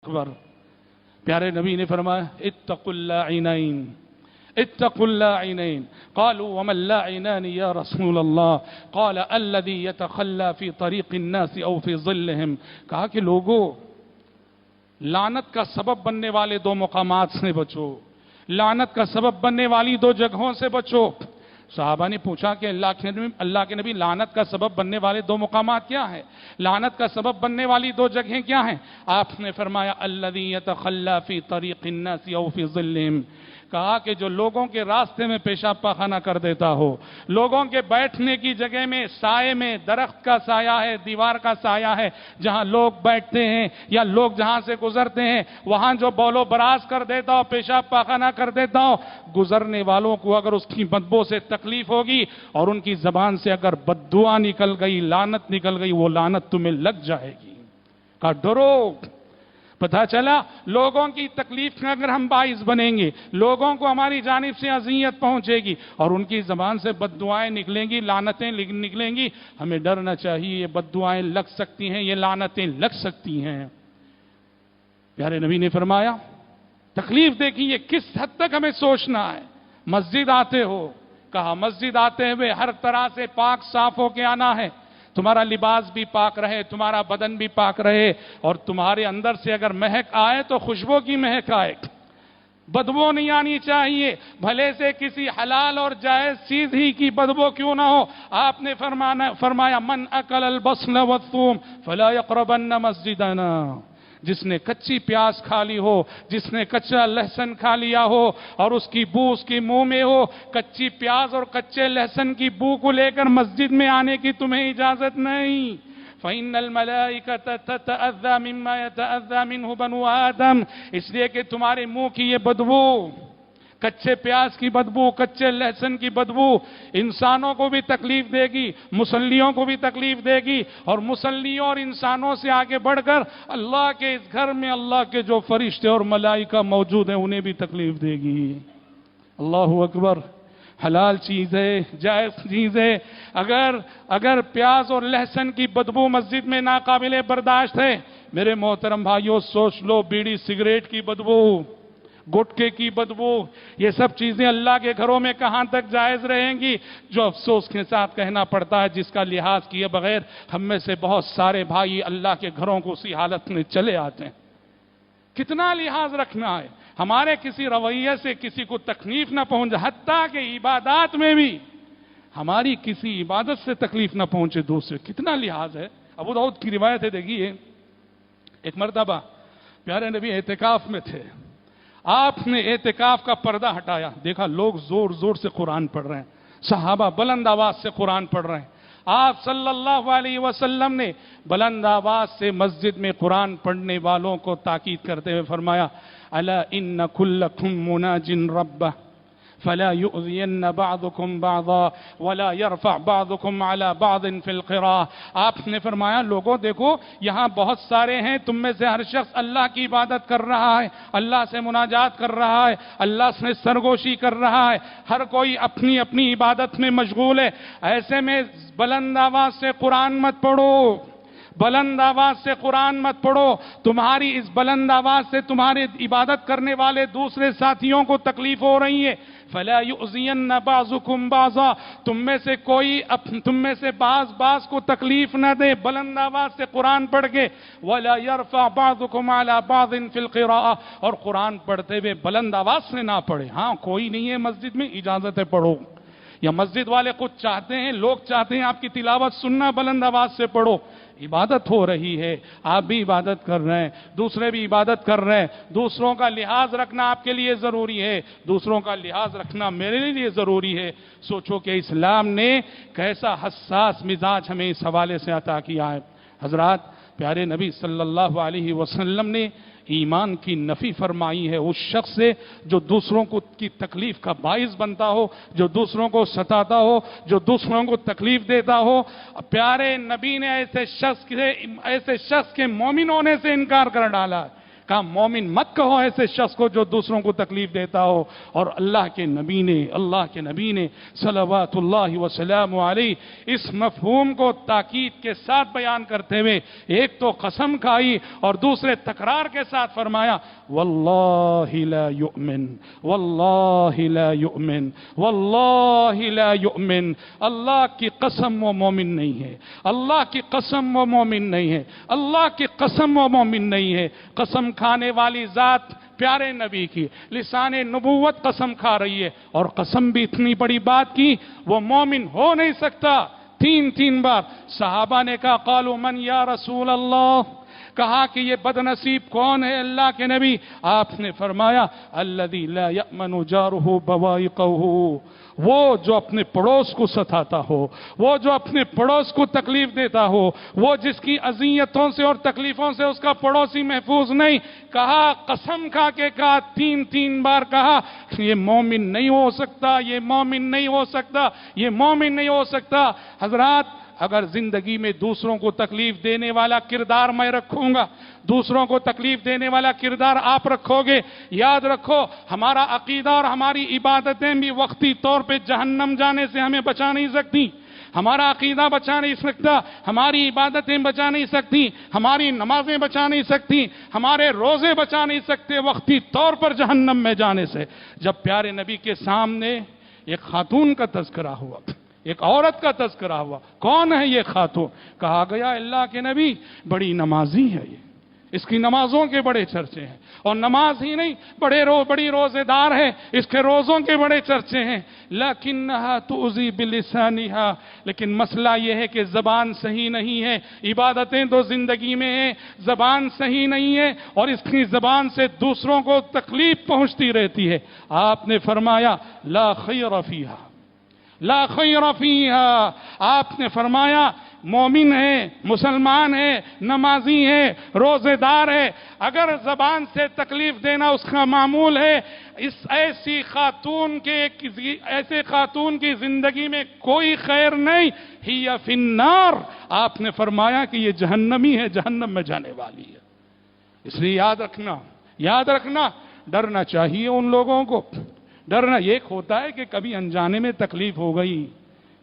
اکبر. پیارے نبی نے فرمایا اتقوا اللاعنین اتقوا اللاعنین. قالوا وما اللاعنان یا رسول اللہ؟ قال الذی یتخلی فی طریق الناس او فی ظلہم. کہا کہ لوگوں، لعنت کا سبب بننے والے دو مقامات سے بچو، لعنت کا سبب بننے والی دو جگہوں سے بچو. صحابہ نے پوچھا کہ اللہ کے نبی لعنت کا سبب بننے والے دو مقامات کیا ہیں؟ لعنت کا سبب بننے والی دو جگہیں کیا ہیں؟ آپ نے فرمایا الذی یتخلی فی طریق الناس او فی ظلہم. کہا کہ جو لوگوں کے راستے میں پیشاب پاخانہ کر دیتا ہو، لوگوں کے بیٹھنے کی جگہ میں سائے میں درخت کا سایہ ہے، دیوار کا سایہ ہے، جہاں لوگ بیٹھتے ہیں یا لوگ جہاں سے گزرتے ہیں، وہاں جو بول و براز کر دیتا ہو، پیشاب پاخانہ کر دیتا ہو، گزرنے والوں کو اگر اس کی بدبو سے تکلیف ہوگی اور ان کی زبان سے اگر بد دعا نکل گئی، لعنت نکل گئی، وہ لعنت تمہیں لگ جائے گی. کہا ڈرو. پتہ چلا لوگوں کی تکلیف میں اگر ہم باعث بنیں گے، لوگوں کو ہماری جانب سے اذیت پہنچے گی اور ان کی زبان سے بد دعائیں نکلیں گی، لعنتیں نکلیں گی، ہمیں ڈرنا چاہیے. یہ بد دعائیں لگ سکتی ہیں، یہ لعنتیں لگ سکتی ہیں. پیارے نبی نے فرمایا تکلیف دیکھیں یہ کس حد تک ہمیں سوچنا ہے. مسجد آتے ہو، کہا مسجد آتے ہوئے ہر طرح سے پاک صاف ہو کے آنا ہے. تمہارا لباس بھی پاک رہے، تمہارا بدن بھی پاک رہے، اور تمہارے اندر سے اگر مہک آئے تو خوشبو کی مہک آئے، بدبو نہیں آنی چاہیے. بھلے سے کسی حلال اور جائز چیز ہی کی بدبو کیوں نہ ہو. آپ نے فرمایا من اکل البصل والثوم فلا يقربن مسجدنا. جس نے کچی پیاز کھا لی ہو، جس نے کچا لہسن کھا لیا ہو اور اس کی بو اس کی منہ میں ہو، کچی پیاز اور کچے لہسن کی بو کو لے کر مسجد میں آنے کی تمہیں اجازت نہیں. فَإِنَّ الْمَلَائِكَةَ تَتَأَذَّى مِمَّا يَتَأَذَّى مِنْهُ بَنُو آدم. اس لیے کہ تمہارے منہ کی یہ بدبو، کچے پیاز کی بدبو، کچے لہسن کی بدبو انسانوں کو بھی تکلیف دے گی، مسلیوں کو بھی تکلیف دے گی، اور مسلیوں اور انسانوں سے آگے بڑھ کر اللہ کے اس گھر میں اللہ کے جو فرشتے اور ملائکہ موجود ہیں انہیں بھی تکلیف دے گی. اللہ اکبر. حلال چیز ہے، جائز چیز ہے. اگر پیاز اور لہسن کی بدبو مسجد میں ناقابل برداشت ہے، میرے محترم بھائیوں سوچ لو بیڑی سگریٹ کی بدبو، گٹکے کی بدبو، یہ سب چیزیں اللہ کے گھروں میں کہاں تک جائز رہیں گی؟ جو افسوس کے ساتھ کہنا پڑتا ہے جس کا لحاظ کیے بغیر ہم میں سے بہت سارے بھائی اللہ کے گھروں کو اسی حالت میں چلے آتے ہیں. کتنا لحاظ رکھنا ہے ہمارے کسی رویے سے کسی کو تکلیف نہ پہنچے، حتیٰ کہ عبادات میں بھی ہماری کسی عبادت سے تکلیف نہ پہنچے دوسرے. کتنا لحاظ ہے. ابو داؤد کی روایت ہے، دیکھیے ایک مرتبہ پیارے نبی اعتکاف میں تھے، آپ نے اعتکاف کا پردہ ہٹایا، دیکھا لوگ زور زور سے قرآن پڑھ رہے ہیں، صحابہ بلند آواز سے قرآن پڑھ رہے ہیں. آپ صلی اللہ علیہ وسلم نے بلند آواز سے مسجد میں قرآن پڑھنے والوں کو تاکید کرتے ہوئے فرمایا الا ان کلکم مناج ربہ فلا يؤذين بعضكم بعضا ولا يرفع بعضكم على بعض في القراءة. آپ نے فرمایا لوگوں دیکھو یہاں بہت سارے ہیں، تم میں سے ہر شخص اللہ کی عبادت کر رہا ہے، اللہ سے مناجات کر رہا ہے، اللہ سے سرگوشی کر رہا ہے، ہر کوئی اپنی اپنی عبادت میں مشغول ہے. ایسے میں بلند آواز سے قرآن مت پڑھو، بلند آواز سے قرآن مت پڑھو. تمہاری اس بلند آواز سے تمہارے عبادت کرنے والے دوسرے ساتھیوں کو تکلیف ہو رہی ہے. فَلَا يُؤْذِيَنَّ بَعْضُكُمْ بَعْضًا. تم میں سے بعض کو تکلیف نہ دے بلند آواز سے قرآن پڑھ کے. وَلَا يَرْفَعْ بَعْضُكُمْ عَلَى بَعْضٍ فِي الْقِرَاءَةِ. اور قرآن پڑھتے ہوئے بلند آواز سے نہ پڑھے. ہاں کوئی نہیں ہے مسجد میں، اجازت ہے پڑھو، یا مسجد والے کچھ چاہتے ہیں، لوگ چاہتے ہیں آپ کی تلاوت سننا، بلند آواز سے پڑھو. عبادت ہو رہی ہے، آپ بھی عبادت کر رہے ہیں، دوسرے بھی عبادت کر رہے ہیں. دوسروں کا لحاظ رکھنا آپ کے لیے ضروری ہے، دوسروں کا لحاظ رکھنا میرے لیے ضروری ہے. سوچو کہ اسلام نے کیسا حساس مزاج ہمیں اس حوالے سے عطا کیا ہے. حضرات پیارے نبی صلی اللہ علیہ وسلم نے ایمان کی نفی فرمائی ہے اس شخص سے جو دوسروں کو کی تکلیف کا باعث بنتا ہو، جو دوسروں کو ستاتا ہو، جو دوسروں کو تکلیف دیتا ہو. پیارے نبی نے ایسے شخص کے مومن ہونے سے انکار کر ڈالا. کہا مومن مت کہو ایسے شخص کو جو دوسروں کو تکلیف دیتا ہو. اور اللہ کے نبی نے صلوات اللہ وسلام علیہ اس مفہوم کو تاکید کے ساتھ بیان کرتے ہوئے ایک تو قسم کھائی اور دوسرے تکرار کے ساتھ فرمایا واللہ لا یؤمن، واللہ لا یؤمن، واللہ لا یؤمن. اللہ کی قسم وہ مومن نہیں ہے، اللہ کی قسم وہ مومن نہیں ہے، اللہ کی قسم وہ مومن نہیں ہے. قسم کھانے والی ذات پیارے نبی کی لسان نبوت قسم کھا رہی ہے، اور قسم بھی اتنی بڑی بات کی وہ مومن ہو نہیں سکتا. تین بار صحابہ نے کہا قالوا من یا رسول اللہ، کہا کہ یہ بد نصیب کون ہے اللہ کے نبی؟ آپ نے فرمایا الذی لا یأمن جارہ بوائقہ، وہ جو اپنے پڑوس کو ستاتا ہو، وہ جو اپنے پڑوس کو تکلیف دیتا ہو، وہ جس کی اذیتوں سے اور تکلیفوں سے اس کا پڑوسی محفوظ نہیں. کہا قسم کھا کے کہا، تین بار کہا یہ مومن نہیں ہو سکتا، یہ مومن نہیں ہو سکتا، یہ مومن نہیں ہو سکتا. حضرات اگر زندگی میں دوسروں کو تکلیف دینے والا کردار میں رکھوں گا، دوسروں کو تکلیف دینے والا کردار آپ رکھو گے، یاد رکھو ہمارا عقیدہ اور ہماری عبادتیں بھی وقتی طور پہ جہنم جانے سے ہمیں بچا نہیں سکتی. ہمارا عقیدہ بچا نہیں سکتا، ہماری عبادتیں بچا نہیں سکتی، ہماری نمازیں بچا نہیں سکتی، ہمارے روزے بچا نہیں سکتے وقتی طور پر جہنم میں جانے سے. جب پیارے نبی کے سامنے ایک خاتون کا تذکرہ ہوا، ایک عورت کا تذکرہ ہوا، کون ہے یہ خاتون؟ کہا گیا اللہ کے نبی بڑی نمازی ہے، یہ اس کی نمازوں کے بڑے چرچے ہیں، اور نماز ہی نہیں بڑی روزے دار ہے، اس کے روزوں کے بڑے چرچے ہیں. لیکنہا تؤذی بلسانہا، لیکن مسئلہ یہ ہے کہ زبان صحیح نہیں ہے. عبادتیں تو زندگی میں ہیں، زبان صحیح نہیں ہے اور اس کی زبان سے دوسروں کو تکلیف پہنچتی رہتی ہے. آپ نے فرمایا لا خیر فیہا، لا خیر فیہا. آپ نے فرمایا مومن ہے، مسلمان ہے، نمازی ہے، روزے دار ہے، اگر زبان سے تکلیف دینا اس کا معمول ہے، ایسے خاتون کی زندگی میں کوئی خیر نہیں، ہی فی النار. آپ نے فرمایا کہ یہ جہنمی ہے، جہنم میں جانے والی ہے. اس لیے یاد رکھنا ڈرنا چاہیے ان لوگوں کو. ڈرنا ایک ہوتا ہے کہ کبھی انجانے میں تکلیف ہو گئی،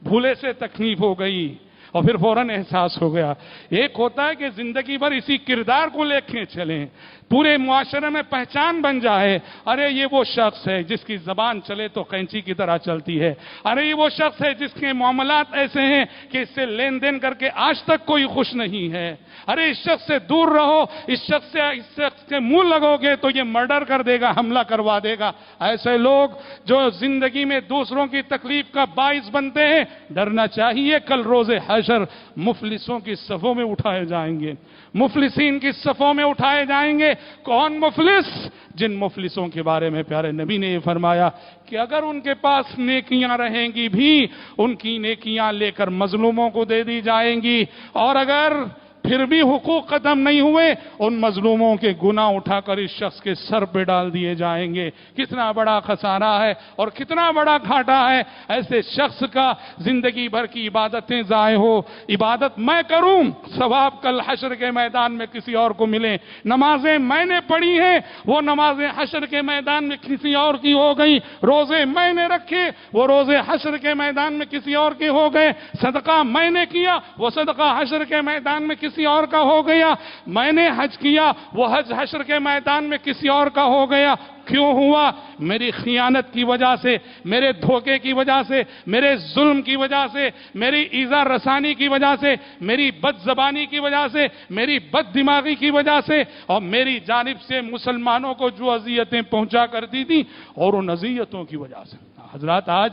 بھولے سے تکلیف ہو گئی اور پھر فوراً احساس ہو گیا. ایک ہوتا ہے کہ زندگی بھر اسی کردار کو لے کے چلیں، پورے معاشرے میں پہچان بن جائے، ارے یہ وہ شخص ہے جس کی زبان چلے تو قینچی کی طرح چلتی ہے، ارے یہ وہ شخص ہے جس کے معاملات ایسے ہیں کہ اس سے لین دین کر کے آج تک کوئی خوش نہیں ہے، ارے اس شخص سے دور رہو، اس شخص کے منہ لگو گے تو یہ مرڈر کر دے گا، حملہ کروا دے گا. ایسے لوگ جو زندگی میں دوسروں کی تکلیف کا باعث بنتے ہیں، ڈرنا چاہیے کل روز حشر مفلسوں کی صفوں میں اٹھائے جائیں گے، مفلسین کی صفوں میں اٹھائے جائیں گے. کون مفلس؟ جن مفلسوں کے بارے میں پیارے نبی نے یہ فرمایا کہ اگر ان کے پاس نیکیاں رہیں گی بھی، ان کی نیکیاں لے کر مظلوموں کو دے دی جائیں گی، اور اگر پھر بھی حقوق ختم نہیں ہوئے، ان مظلوموں کے گناہ اٹھا کر اس شخص کے سر پہ ڈال دیے جائیں گے. کتنا بڑا خسارہ ہے اور کتنا بڑا گھاٹا ہے ایسے شخص کا زندگی بھر کی عبادتیں ضائع ہو. عبادت میں کروں، ثواب کل حشر کے میدان میں کسی اور کو ملے. نمازیں میں نے پڑھی ہیں، وہ نمازیں حشر کے میدان میں کسی اور کی ہو گئی. روزے میں نے رکھے، وہ روزے حشر کے میدان میں کسی اور کے ہو گئے. صدقہ میں نے کیا، وہ صدقہ حشر کے میدان میں کسی اور کا ہو گیا. میں نے حج کیا، وہ حج حشر کے میدان میں کسی اور کا ہو گیا. کیوں ہوا؟ میری خیانت کی وجہ سے، میرے دھوکے کی وجہ سے، میرے ظلم کی وجہ سے، میری ایذا رسانی کی وجہ سے، میری بد زبانی کی وجہ سے، میری بد دماغی کی وجہ سے، اور میری جانب سے مسلمانوں کو جو اذیتیں پہنچا کرتی تھی اور ان اذیتوں کی وجہ سے. حضرات آج